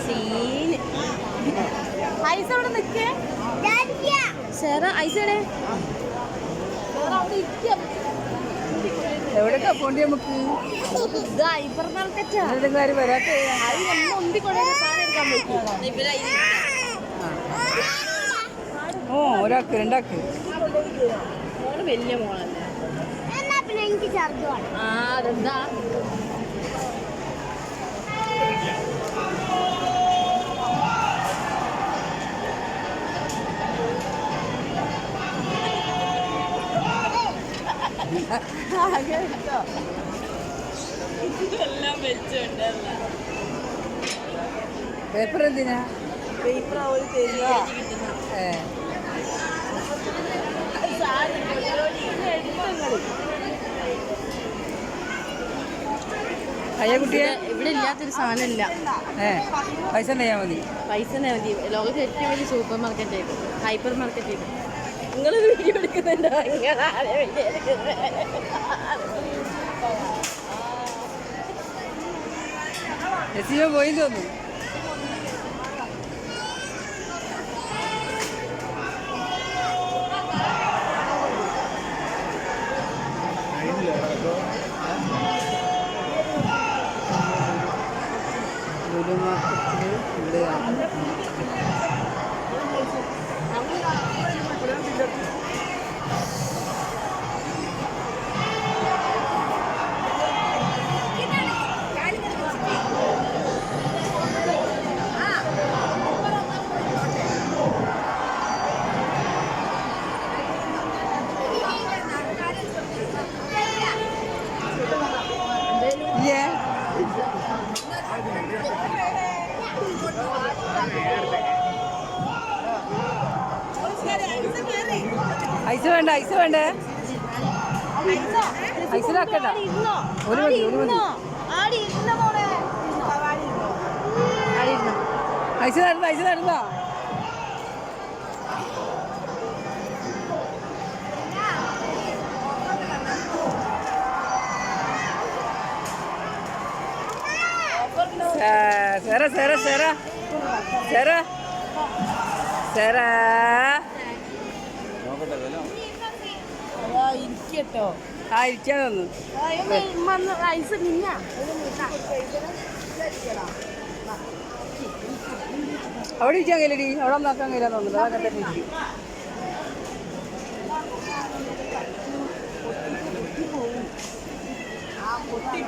Scene ice അവിടെ നിൽക്കേ ഐസടെ എവിടെയൊക്കെ പോണ്ടി നമുക്ക് ഹൈപ്പർ മാർക്കറ്റാ കാര്യം വരാത്ത ഓ ഒരാൾക്ക് രണ്ടാൾക്ക് വലിയ മോളല്ലേ ആ അതെന്താ ഇതെല്ലാം വെച്ചുണ്ടല്ല പേപ്പർ എന്തിനാ പേപ്പർ അയ്യ കുട്ടിയെ ഇവിടെ ഇല്ലാത്തൊരു സാധനം ഇല്ല. പൈസ ചെയ്യാൻ മതി. പൈസ മതി. ലോകത്തെ ഏറ്റവും വലിയ സൂപ്പർ മാർക്കറ്റ് ഹൈപ്പർ മാർക്കറ്റ്. നിങ്ങളിത് വീഡിയോ എടുക്കുന്നുണ്ടോ? പോയി തോന്നുന്നു. മാർക്കറ്റിൽ ഐസ് വേണ്ട, ഐസ് വേണ്ടേ? ഐസിലാക്കണ്ട. ഒരു മതി, ഒരു മതി. ഐസ് നടന്ന, ഐസ് നടന്ന. സെറ സെറ സെറ സെറ സെറ ഇരിക്കട്ടോ. ആ ഇരിക്കാൻ തോന്നുന്നു. ഐസ് നിന്ന അവിടെ ഇരിക്കാൻ കഴിയില്ലടി, അവിടെ നോക്കാൻ കഴിയില്ല തോന്നുന്നു. അതൊക്കെ തന്നെ ഇരിക്കും. പൊട്ടി